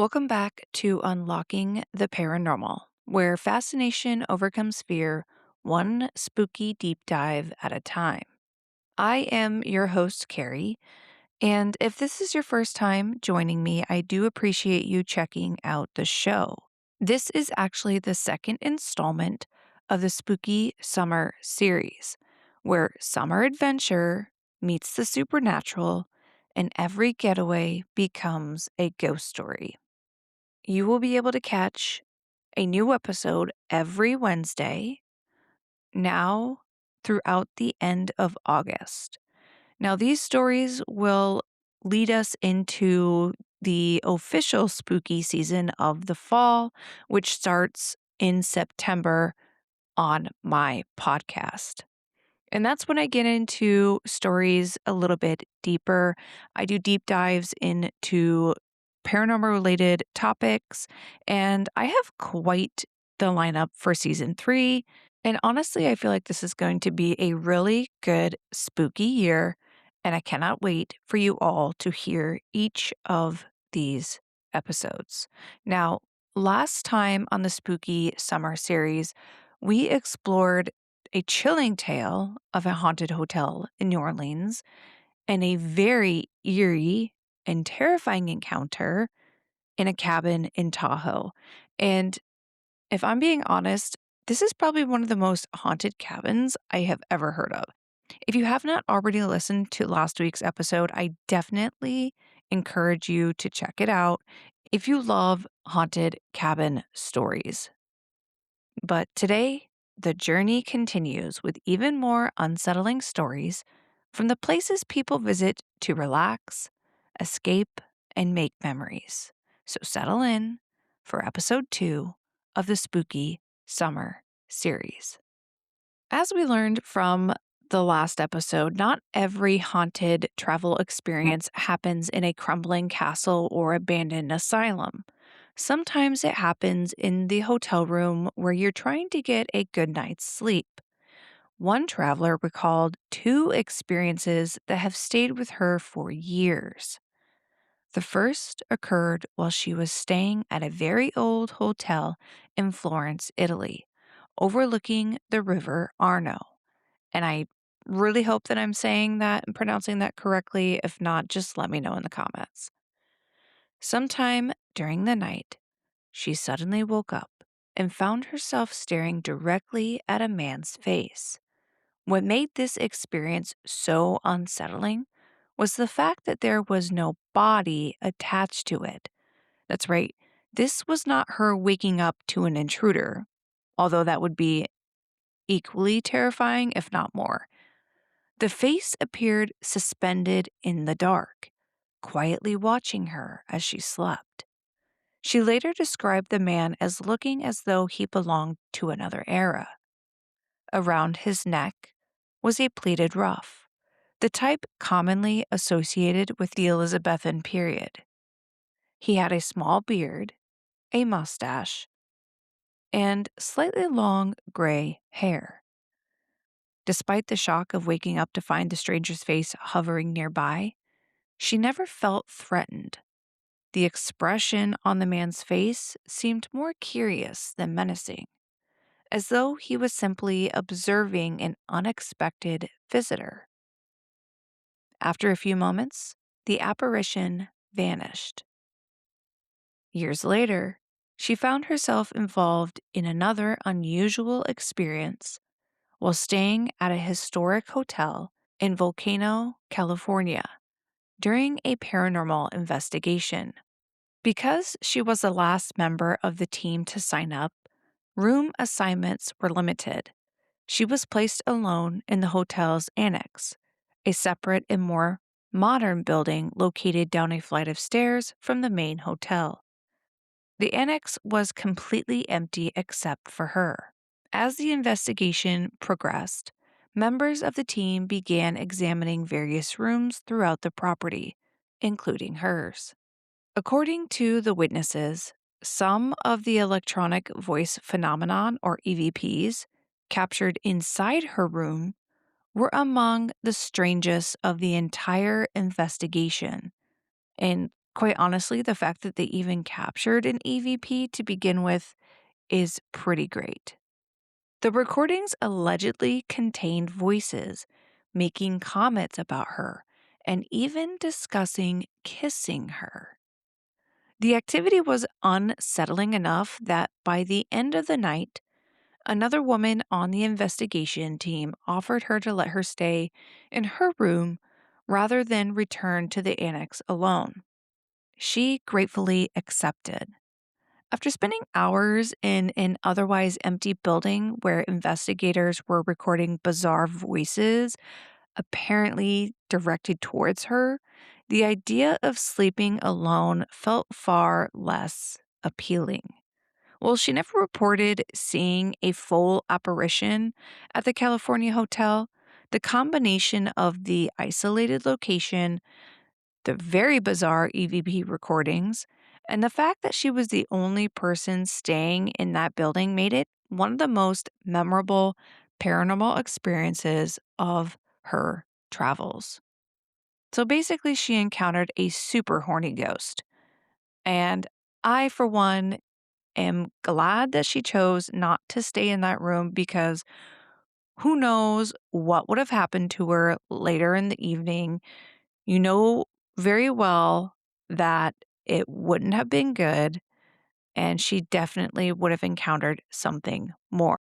Welcome back to Unlocking the Paranormal, where fascination overcomes fear, one spooky deep dive at a time. I am your host, Carrie, and if this is your first time joining me, I do appreciate you checking out the show. This is actually the second installment of the Spooky Summer series, where summer adventure meets the supernatural and every getaway becomes a ghost story. You will be able to catch a new episode every Wednesday now throughout the end of August. Now, these stories will lead us into the official spooky season of the fall, which starts in September on my podcast. And that's when I get into stories a little bit deeper. I do deep dives into paranormal related topics, and I have quite the lineup for season 3. And honestly, I feel like this is going to be a really good spooky year, and I cannot wait for you all to hear each of these episodes. Now, last time on the Spooky Summer series, we explored a chilling tale of a haunted hotel in New Orleans and a very eerie and terrifying encounter in a cabin in Tahoe. And if I'm being honest, this is probably one of the most haunted cabins I have ever heard of. If you have not already listened to last week's episode, I definitely encourage you to check it out if you love haunted cabin stories. But today, the journey continues with even more unsettling stories from the places people visit to relax, escape, and make memories. So settle in for episode 2 of the Spooky Summer series. As we learned from the last episode, not every haunted travel experience happens in a crumbling castle or abandoned asylum. Sometimes it happens in the hotel room where you're trying to get a good night's sleep. One traveler recalled 2 experiences that have stayed with her for years. The first occurred while she was staying at a very old hotel in Florence, Italy, overlooking the river Arno. And I really hope that I'm saying that and pronouncing that correctly. If not, just let me know in the comments. Sometime during the night, she suddenly woke up and found herself staring directly at a man's face. What made this experience so unsettling was the fact that there was no body attached to it. That's right, this was not her waking up to an intruder, although that would be equally terrifying, if not more. The face appeared suspended in the dark, quietly watching her as she slept. She later described the man as looking as though he belonged to another era. Around his neck was a pleated ruff, the type commonly associated with the Elizabethan period. He had a small beard, a mustache, and slightly long gray hair. Despite the shock of waking up to find the stranger's face hovering nearby, she never felt threatened. The expression on the man's face seemed more curious than menacing, as though he was simply observing an unexpected visitor. After a few moments, the apparition vanished. Years later, she found herself involved in another unusual experience while staying at a historic hotel in Volcano, California, during a paranormal investigation. Because she was the last member of the team to sign up, room assignments were limited. She was placed alone in the hotel's annex, a separate and more modern building located down a flight of stairs from the main hotel. The annex was completely empty except for her. As the investigation progressed, members of the team began examining various rooms throughout the property, including hers. According to the witnesses, some of the electronic voice phenomenon, or EVPs, captured inside her room were among the strangest of the entire investigation. And Quite honestly, the fact that they even captured an EVP to begin with is pretty great. The recordings allegedly contained voices making comments about her and even discussing kissing her. The activity was unsettling enough that by the end of the night, another woman on the investigation team offered her to let her stay in her room rather than return to the annex alone. She gratefully accepted. After spending hours in an otherwise empty building where investigators were recording bizarre voices apparently directed towards her, the idea of sleeping alone felt far less appealing. Well, she never reported seeing a full apparition at the California hotel. The combination of the isolated location, the very bizarre EVP recordings, and the fact that she was the only person staying in that building made it one of the most memorable paranormal experiences of her travels. So basically, she encountered a super horny ghost. And I, for one, am glad that she chose not to stay in that room because who knows what would have happened to her later in the evening. You know very well that it wouldn't have been good, and she definitely would have encountered something more.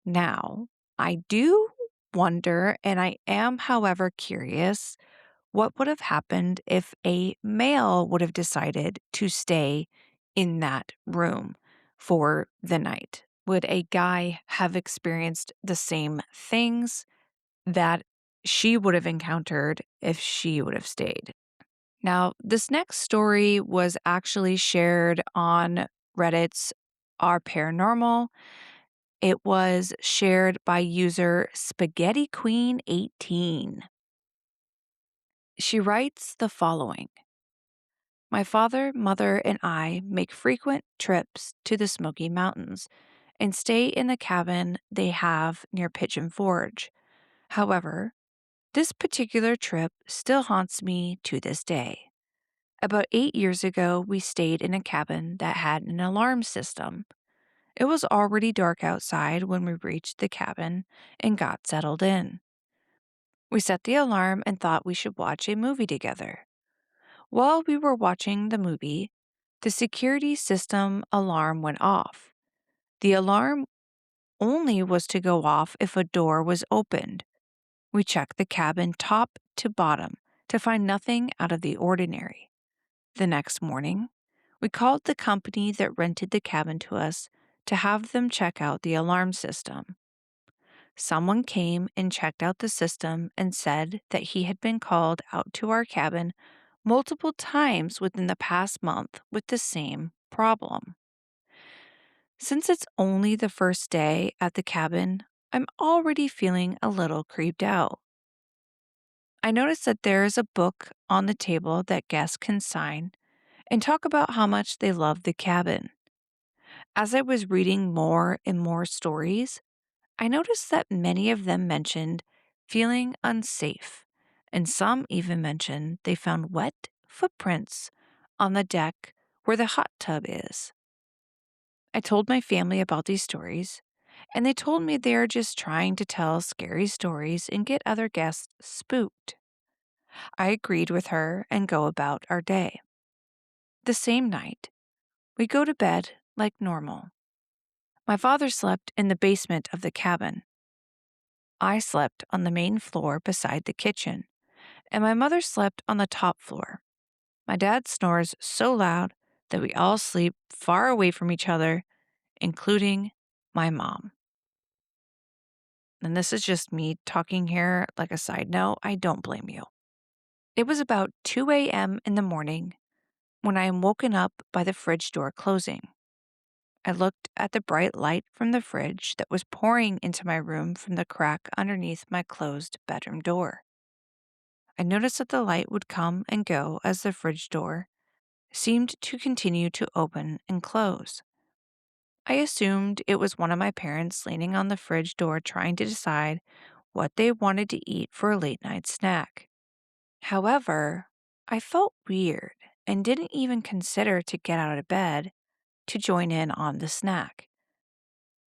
Now, I do wonder, and I am, however, curious what would have happened if a male would have decided to stay in that room for the night? Would a guy have experienced the same things that she would have encountered if she would have stayed? Now, this next story was actually shared on Reddit's Our Paranormal. It was shared by user Spaghetti Queen 18. She writes the following. My father, mother, and I make frequent trips to the Smoky Mountains and stay in the cabin they have near Pigeon Forge. However, this particular trip still haunts me to this day. About 8 years ago, we stayed in a cabin that had an alarm system. It was already dark outside when we reached the cabin and got settled in. We set the alarm and thought we should watch a movie together. While we were watching the movie, the security system alarm went off. The alarm only was to go off if a door was opened. We checked the cabin top to bottom to find nothing out of the ordinary. The next morning, we called the company that rented the cabin to us to have them check out the alarm system. Someone came and checked out the system and said that he had been called out to our cabin multiple times within the past month with the same problem. Since it's only the first day at the cabin, I'm already feeling a little creeped out. I noticed that there is a book on the table that guests can sign and talk about how much they love the cabin. As I was reading more and more stories, I noticed that many of them mentioned feeling unsafe, and some even mentioned they found wet footprints on the deck where the hot tub is. I told my family about these stories, and they told me they are just trying to tell scary stories and get other guests spooked. I agreed with her and go about our day. The same night, we go to bed like normal. My father slept in the basement of the cabin. I slept on the main floor beside the kitchen, and my mother slept on the top floor. My dad snores so loud that we all sleep far away from each other, including my mom. And this is just me talking here like a side note. I don't blame you. It was about 2 a.m. in the morning when I am woken up by the fridge door closing. I looked at the bright light from the fridge that was pouring into my room from the crack underneath my closed bedroom door. I noticed that the light would come and go as the fridge door seemed to continue to open and close. I assumed it was one of my parents leaning on the fridge door trying to decide what they wanted to eat for a late night snack. However, I felt weird and didn't even consider to get out of bed to join in on the snack.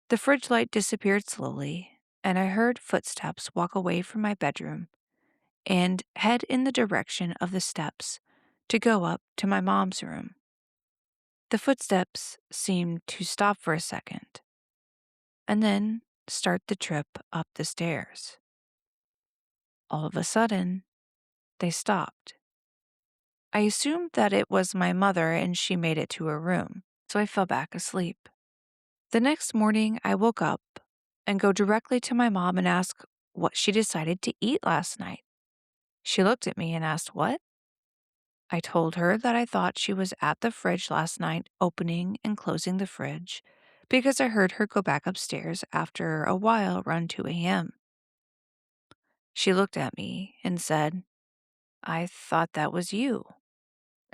The fridge light disappeared slowly, and I heard footsteps walk away from my bedroom and head in the direction of the steps to go up to my mom's room. The footsteps seemed to stop for a second and then start the trip up the stairs. All of a sudden, they stopped. I assumed that it was my mother and she made it to her room, so I fell back asleep. The next morning, I woke up and go directly to my mom and ask what she decided to eat last night. She looked at me and asked, "What?" I told her that I thought she was at the fridge last night opening and closing the fridge because I heard her go back upstairs after a while around 2 a.m. She looked at me and said, "I thought that was you."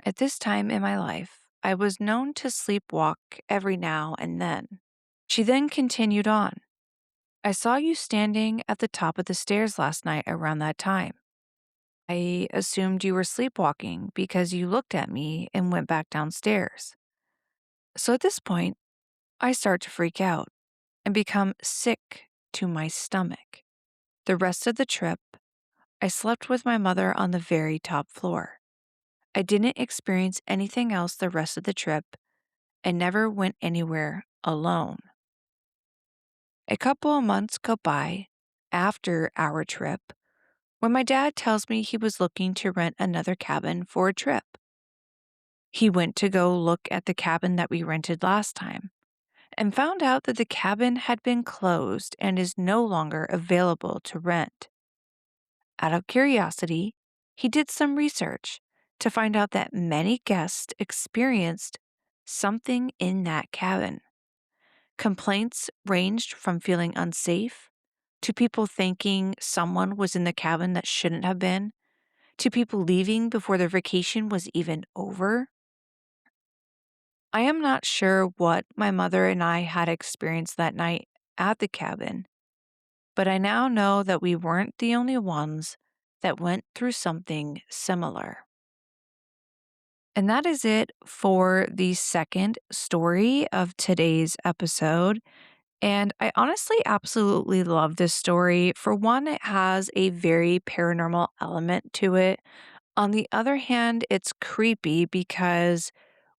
At this time in my life, I was known to sleepwalk every now and then. She then continued on. "I saw you standing at the top of the stairs last night around that time. I assumed you were sleepwalking because you looked at me and went back downstairs." So at this point, I start to freak out and become sick to my stomach. The rest of the trip, I slept with my mother on the very top floor. I didn't experience anything else the rest of the trip and never went anywhere alone. A couple of months go by after our trip when my dad tells me he was looking to rent another cabin for a trip. He went to go look at the cabin that we rented last time and found out that the cabin had been closed and is no longer available to rent. Out of curiosity, he did some research to find out that many guests experienced something in that cabin. Complaints ranged from feeling unsafe to people thinking someone was in the cabin that shouldn't have been, to people leaving before their vacation was even over. I am not sure what my mother and I had experienced that night at the cabin, but I now know that we weren't the only ones that went through something similar. And that is it for the second story of today's episode. And I honestly absolutely love this story. For one, it has a very paranormal element to it. On the other hand, it's creepy because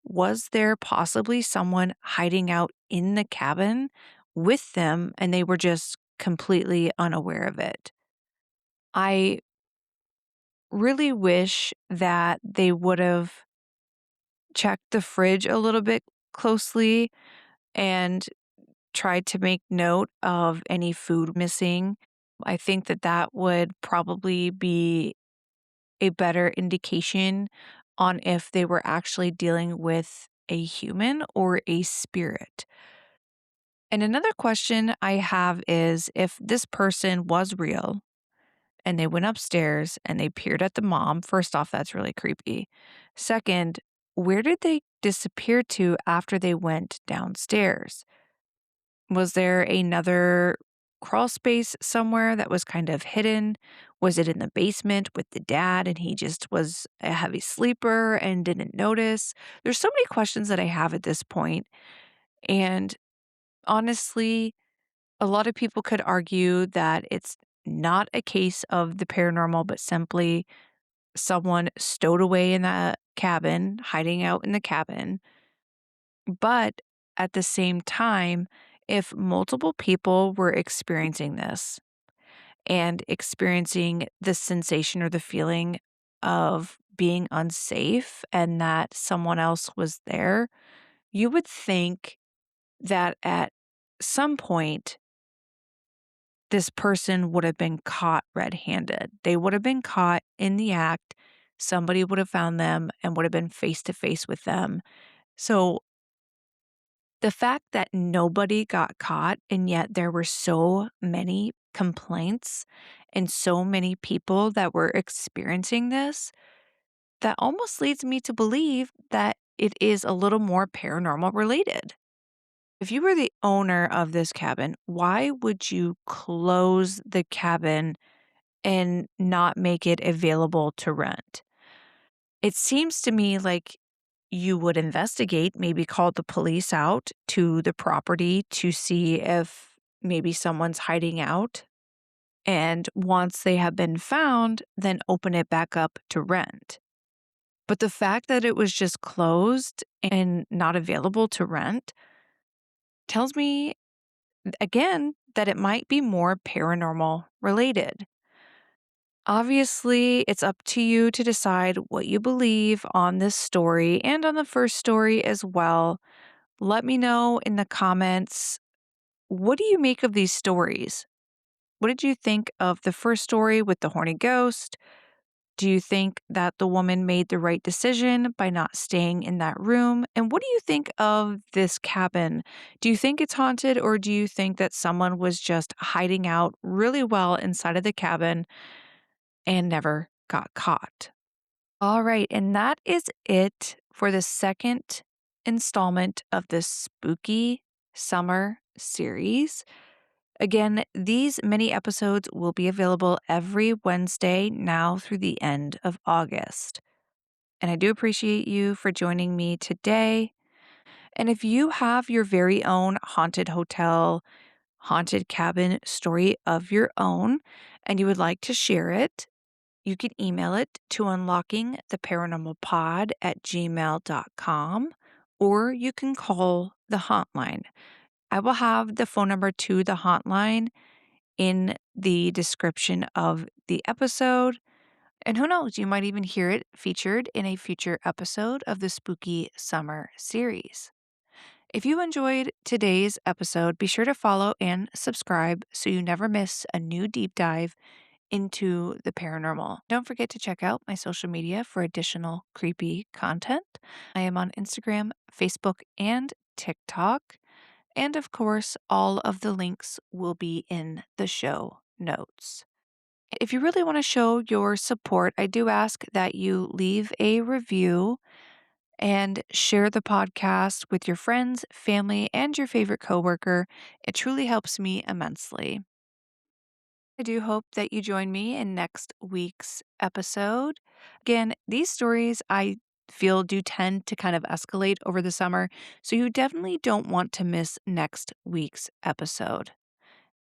was there possibly someone hiding out in the cabin with them and they were just completely unaware of it? I really wish that they would have checked the fridge a little bit closely and tried to make note of any food missing. I think that that would probably be a better indication on if they were actually dealing with a human or a spirit. And another question I have is if this person was real and they went upstairs and they peered at the mom, first off, that's really creepy. Second, where did they disappear to after they went downstairs? Was there another crawl space somewhere that was kind of hidden? Was it in the basement with the dad and he just was a heavy sleeper and didn't notice? There's so many questions that I have at this point, and honestly, a lot of people could argue that it's not a case of the paranormal, but simply someone stowed away in that cabin, hiding out in the cabin. But at the same time, if multiple people were experiencing this and experiencing the sensation or the feeling of being unsafe and that someone else was there, you would think that at some point, this person would have been caught red handed. They would have been caught in the act. Somebody would have found them and would have been face to face with them. So the fact that nobody got caught and yet there were so many complaints and so many people that were experiencing this, that almost leads me to believe that it is a little more paranormal related. If you were the owner of this cabin, why would you close the cabin and not make it available to rent? It seems to me like you would investigate, maybe call the police out to the property to see if maybe someone's hiding out. And once they have been found, then open it back up to rent. But the fact that it was just closed and not available to rent tells me, again, that it might be more paranormal related. Obviously, it's up to you to decide what you believe on this story and on the first story as well. Let me know in the comments, what do you make of these stories? What did you think of the first story with the horny ghost? Do you think that the woman made the right decision by not staying in that room? And what do you think of this cabin? Do you think it's haunted, or do you think that someone was just hiding out really well inside of the cabin and never got caught? All right, and that is it for the second installment of this spooky summer series. Again, these mini episodes will be available every Wednesday now through the end of August. And I do appreciate you for joining me today. And if you have your very own haunted hotel, haunted cabin story of your own, and you would like to share it, you can email it to unlockingtheparanormalpod@gmail.com, or you can call the hotline. I will have the phone number to the hotline in the description of the episode. And who knows, you might even hear it featured in a future episode of the Spooky Summer series. If you enjoyed today's episode, be sure to follow and subscribe so you never miss a new deep dive into the paranormal. Don't forget to check out my social media for additional creepy content. I am on Instagram, Facebook, and TikTok. And of course, all of the links will be in the show notes. If you really want to show your support, I do ask that you leave a review and share the podcast with your friends, family, and your favorite coworker. It truly helps me immensely. I do hope that you join me in next week's episode. Again, these stories I feel do tend to kind of escalate over the summer, so you definitely don't want to miss next week's episode.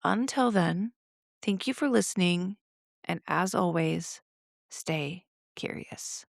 Until then, thank you for listening, and as always, stay curious.